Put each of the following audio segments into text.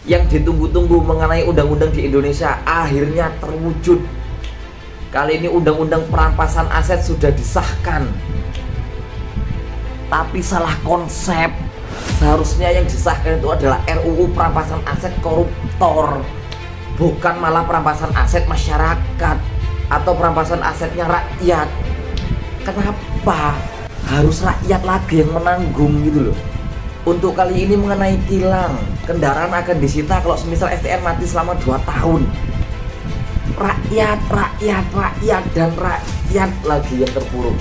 Yang ditunggu-tunggu mengenai undang-undang di Indonesia akhirnya terwujud. Kali ini undang-undang perampasan aset sudah disahkan, tapi salah konsep. Seharusnya yang disahkan itu adalah RUU perampasan aset koruptor, bukan malah perampasan aset masyarakat atau perampasan asetnya rakyat. Kenapa harus rakyat lagi yang menanggung gitu loh? Untuk kali ini mengenai tilang, kendaraan akan disita kalau semisal STN mati selama 2 tahun. Rakyat, dan rakyat lagi yang terpuruk.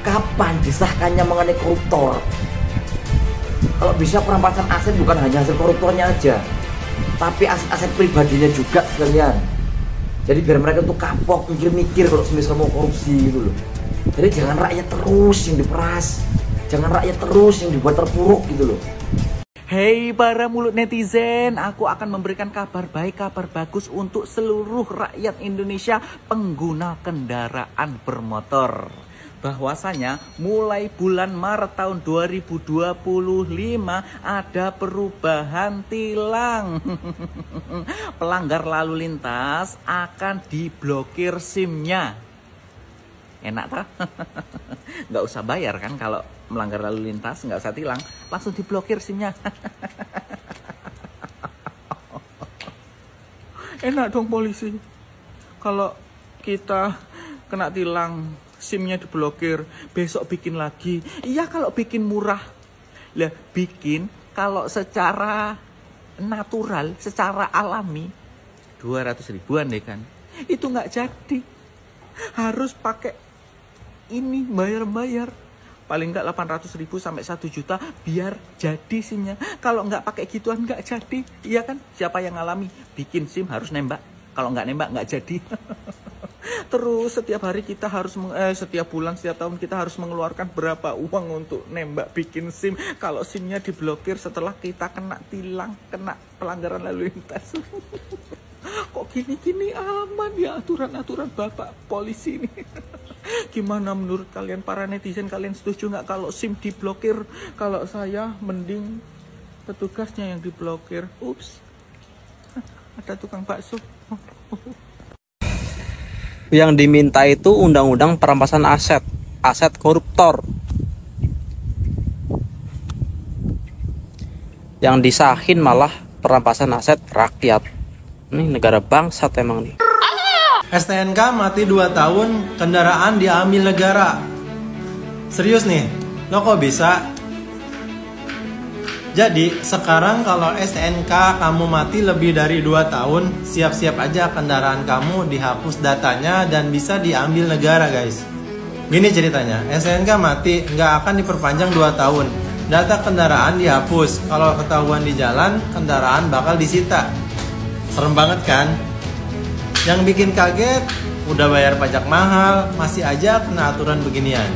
Kapan disahkannya mengenai koruptor? Kalau bisa perampasan aset bukan hanya hasil koruptornya aja, tapi aset-aset pribadinya juga sekalian. Jadi biar mereka tuh kapok mikir-mikir kalau semisal mau korupsi gitu loh. Jadi jangan rakyat terus yang diperas, jangan rakyat terus yang dibuat terpuruk gitu loh. Hei para mulut netizen, aku akan memberikan kabar baik, kabar bagus untuk seluruh rakyat Indonesia pengguna kendaraan bermotor. Bahwasanya mulai bulan Maret tahun 2025 ada perubahan tilang. Pelanggar lalu lintas akan diblokir SIM-nya. Enak tak? Nggak usah bayar kan kalau melanggar lalu lintas, nggak usah tilang, langsung diblokir SIM-nya. Enak dong polisi. Kalau kita kena tilang, SIM-nya diblokir, besok bikin lagi. Iya kalau bikin murah. Lah bikin kalau secara natural, secara alami 200 ribuan deh kan. Itu nggak jadi. Harus pakai ini bayar paling nggak 800 ribu sampai 1 juta biar jadi SIM-nya. Kalau nggak pakai gituan nggak jadi, iya kan? Siapa yang ngalami bikin SIM harus nembak, kalau nggak nembak nggak jadi. Terus setiap hari kita harus setiap bulan, setiap tahun kita harus mengeluarkan berapa uang untuk nembak bikin SIM kalau SIM-nya diblokir setelah kita kena tilang, kena pelanggaran lalu lintas. Kok gini-gini aman ya aturan-aturan bapak polisi ini. Gimana menurut kalian para netizen, kalian setuju nggak kalau SIM diblokir? Kalau saya mending petugasnya yang diblokir. Ups, ada tukang bakso. Yang diminta itu undang-undang perampasan aset, aset koruptor. Yang disahin malah perampasan aset rakyat. Ini negara bangsat emang nih. STNK mati 2 tahun, kendaraan diambil negara. Serius nih, lo kok bisa? Jadi sekarang kalau STNK kamu mati lebih dari 2 tahun, siap-siap aja kendaraan kamu dihapus datanya dan bisa diambil negara guys. Gini ceritanya, STNK mati nggak akan diperpanjang 2 tahun. Data kendaraan dihapus, kalau ketahuan di jalan, kendaraan bakal disita. Serem banget kan? Yang bikin kaget, udah bayar pajak mahal, masih aja kena aturan beginian.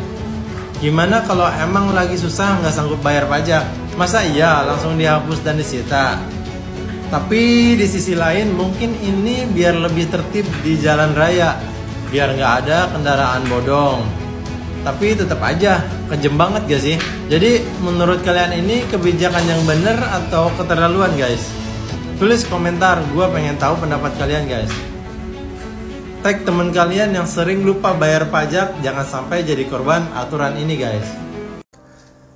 Gimana kalau emang lagi susah nggak sanggup bayar pajak? Masa iya langsung dihapus dan disita? Tapi di sisi lain mungkin ini biar lebih tertib di jalan raya, biar nggak ada kendaraan bodong. Tapi tetap aja, kejem banget gak sih? Jadi menurut kalian ini kebijakan yang bener atau keterlaluan guys? Tulis komentar, gue pengen tahu pendapat kalian guys. Tag teman kalian yang sering lupa bayar pajak, jangan sampai jadi korban aturan ini guys.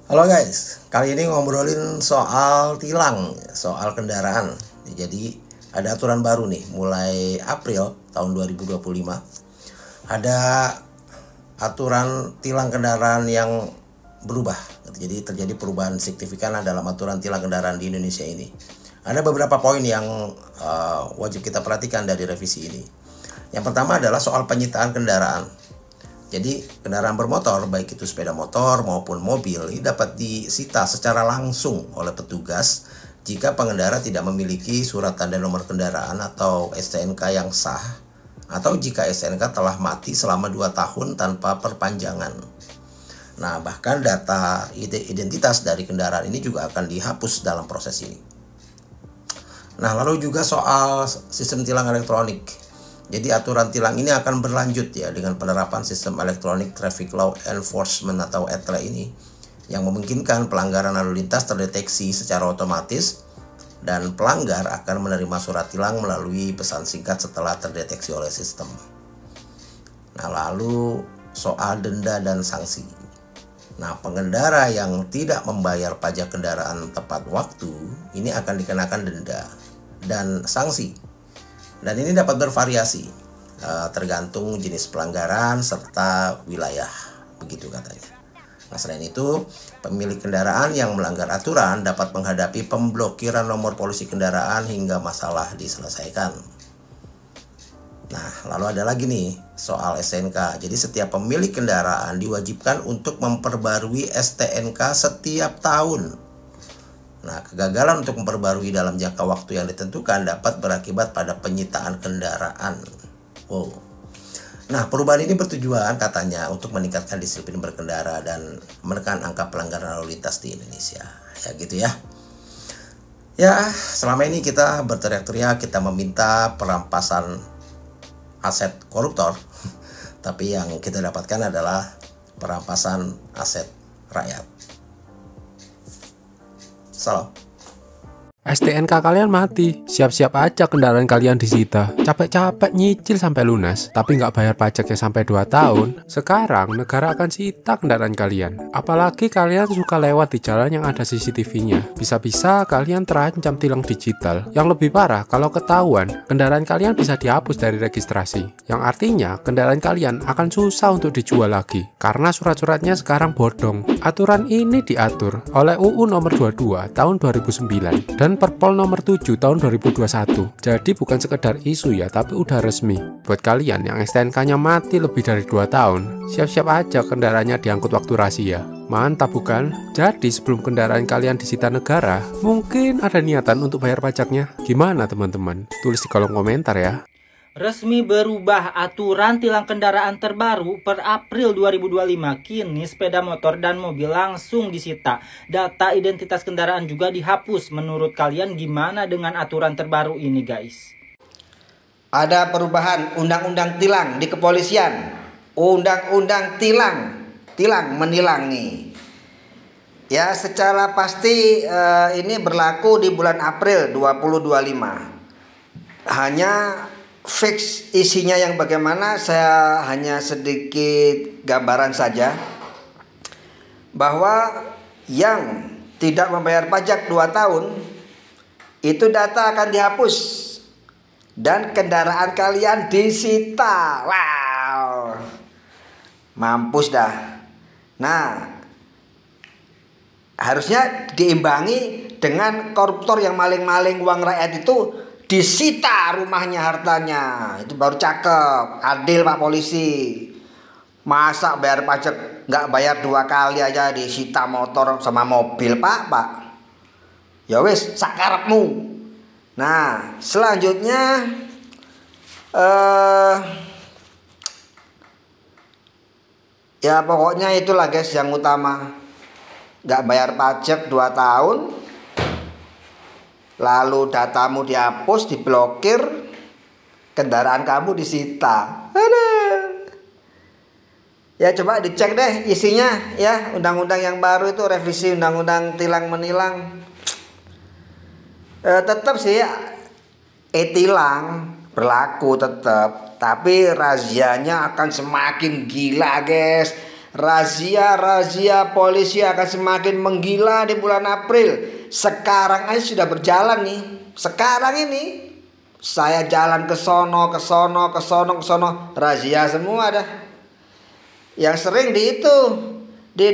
Halo guys, kali ini ngobrolin soal tilang, soal kendaraan. Jadi ada aturan baru nih, mulai April tahun 2025. Ada aturan tilang kendaraan yang berubah. Jadi terjadi perubahan signifikan dalam aturan tilang kendaraan di Indonesia ini. Ada beberapa poin yang wajib kita perhatikan dari revisi ini. Yang pertama adalah soal penyitaan kendaraan. Jadi kendaraan bermotor, baik itu sepeda motor maupun mobil, ini dapat disita secara langsung oleh petugas jika pengendara tidak memiliki surat tanda nomor kendaraan atau STNK yang sah, atau jika STNK telah mati selama 2 tahun tanpa perpanjangan. Nah, bahkan data identitas dari kendaraan ini juga akan dihapus dalam proses ini. Nah, lalu juga soal sistem tilang elektronik. Jadi aturan tilang ini akan berlanjut ya dengan penerapan sistem Electronic Traffic Law Enforcement atau ETLE ini yang memungkinkan pelanggaran lalu lintas terdeteksi secara otomatis dan pelanggar akan menerima surat tilang melalui pesan singkat setelah terdeteksi oleh sistem. Nah, lalu soal denda dan sanksi. Nah, pengendara yang tidak membayar pajak kendaraan tepat waktu ini akan dikenakan denda dan sanksi. Dan ini dapat bervariasi tergantung jenis pelanggaran serta wilayah, begitu katanya. Nah, selain itu, pemilik kendaraan yang melanggar aturan dapat menghadapi pemblokiran nomor polisi kendaraan hingga masalah diselesaikan. Nah, lalu ada lagi nih soal STNK. Jadi setiap pemilik kendaraan diwajibkan untuk memperbarui STNK setiap tahun. Nah, kegagalan untuk memperbarui dalam jangka waktu yang ditentukan dapat berakibat pada penyitaan kendaraan. Wow. Nah, perubahan ini bertujuan katanya untuk meningkatkan disiplin berkendara dan menekan angka pelanggaran lalu lintas di Indonesia. Ya gitu ya. Ya, selama ini kita berteriak-teriak, kita meminta perampasan aset koruptor. Tapi yang kita dapatkan adalah perampasan aset rakyat. Salam. STNK kalian mati, siap-siap aja kendaraan kalian disita. Capek-capek nyicil sampai lunas, tapi nggak bayar pajaknya sampai 2 tahun. Sekarang negara akan sita kendaraan kalian. Apalagi kalian suka lewat di jalan yang ada CCTV-nya. Bisa-bisa kalian terancam tilang digital. Yang lebih parah, kalau ketahuan, kendaraan kalian bisa dihapus dari registrasi. Yang artinya, kendaraan kalian akan susah untuk dijual lagi. Karena surat-suratnya sekarang bodong. Aturan ini diatur oleh UU nomor 22 tahun 2009 dan Perpol nomor 7 tahun 2021. Jadi bukan sekedar isu ya, tapi udah resmi. Buat kalian yang STNK-nya mati lebih dari 2 tahun, siap-siap aja kendaraannya diangkut waktu razia. Mantap bukan? Jadi sebelum kendaraan kalian disita negara, mungkin ada niatan untuk bayar pajaknya. Gimana teman-teman? Tulis di kolom komentar ya. Resmi berubah aturan tilang kendaraan terbaru per April 2025. Kini sepeda motor dan mobil langsung disita. Data identitas kendaraan juga dihapus. Menurut kalian gimana dengan aturan terbaru ini guys? Ada perubahan undang-undang tilang di kepolisian. Undang-undang tilang menilang nih. Ya, secara pasti ini berlaku di bulan April 2025. Hanya fix isinya yang bagaimana saya hanya sedikit gambaran saja, bahwa yang tidak membayar pajak 2 tahun itu data akan dihapus dan kendaraan kalian disita. Wow, mampus dah. Nah, harusnya diimbangi dengan koruptor yang maling-maling uang rakyat itu disita rumahnya, hartanya. Itu baru cakep, adil Pak Polisi. Masa bayar pajak nggak bayar 2 kali aja disita motor sama mobil Pak. Ya wis, sakarepmu. Nah, selanjutnya ya pokoknya itulah guys yang utama. Nggak bayar pajak 2 tahun, lalu datamu dihapus, diblokir, kendaraan kamu disita. Aduh. Ya coba dicek deh isinya ya, undang-undang yang baru itu revisi undang-undang tilang menilang. Tetap sih tilang berlaku tetap, tapi razianya akan semakin gila guys. Razia polisi akan semakin menggila di bulan April. Sekarang aja sudah berjalan nih. Sekarang ini saya jalan ke sono, razia semua dah. Yang sering di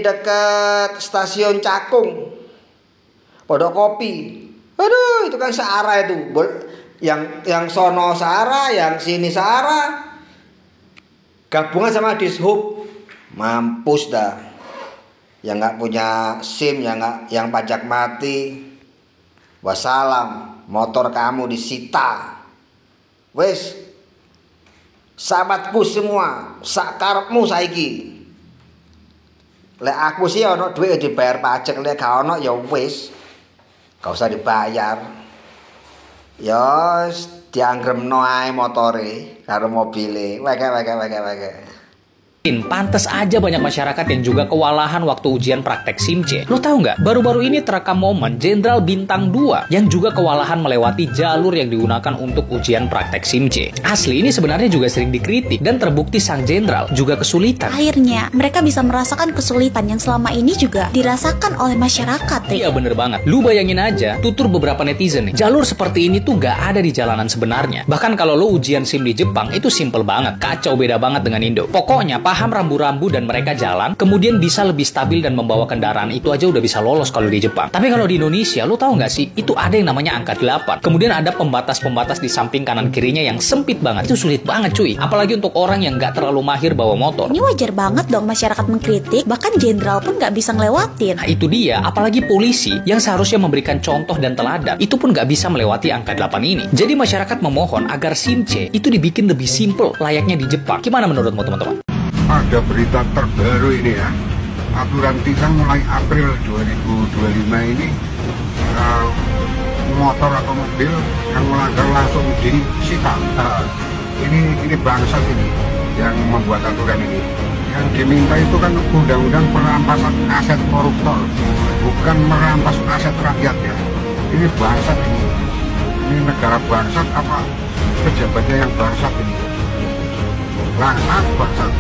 dekat stasiun Cakung, Pondok Kopi. Aduh, itu kan searah itu. Yang sono searah, yang sini searah. Gabungan sama Dishub. Mampus dah. Yang nggak punya SIM, yang pajak mati, wassalam, motor kamu disita. Wes, sahabatku semua, sakarepmu saiki. Lek aku sih ono duit dibayar pajak, lek gak ono ya wes, gak usah dibayar. Ya dianggremno ae motore karo mobile. Wege. Pantes aja banyak masyarakat yang juga kewalahan waktu ujian praktek SIM-C. Lo tahu nggak? Baru-baru ini terekam momen Jenderal Bintang 2 yang juga kewalahan melewati jalur yang digunakan untuk ujian praktek SIM-C. Asli ini sebenarnya juga sering dikritik dan terbukti sang jenderal juga kesulitan. Akhirnya mereka bisa merasakan kesulitan yang selama ini juga dirasakan oleh masyarakat. Iya bener banget. Lu bayangin aja, tutur beberapa netizen nih. Jalur seperti ini tuh nggak ada di jalanan sebenarnya. Bahkan kalau lo ujian SIM di Jepang itu simple banget. Kacau beda banget dengan Indo. Pokoknya paham rambu-rambu dan mereka jalan, kemudian bisa lebih stabil dan membawa kendaraan, itu aja udah bisa lolos kalau di Jepang. Tapi kalau di Indonesia, lo tahu nggak sih, itu ada yang namanya angka 8. Kemudian ada pembatas-pembatas di samping kanan kirinya yang sempit banget. Itu sulit banget cuy. Apalagi untuk orang yang nggak terlalu mahir bawa motor. Ini wajar banget dong masyarakat mengkritik, bahkan jenderal pun nggak bisa ngelewatin. Nah itu dia, apalagi polisi yang seharusnya memberikan contoh dan teladan, itu pun nggak bisa melewati angka 8 ini. Jadi masyarakat memohon agar SIM-C itu dibikin lebih simple, layaknya di Jepang. Gimana menurutmu teman-teman? Ada berita terbaru ini ya, aturan tilang mulai April 2025 ini motor atau mobil yang melanggar langsung disita. Ini bangsat ini yang membuat aturan ini. Yang diminta itu kan undang-undang perampasan aset koruptor, bukan merampas aset rakyat ya. Ini bangsat ini. Ini negara bangsat apa pejabatnya yang bangsat ini? Bangsat.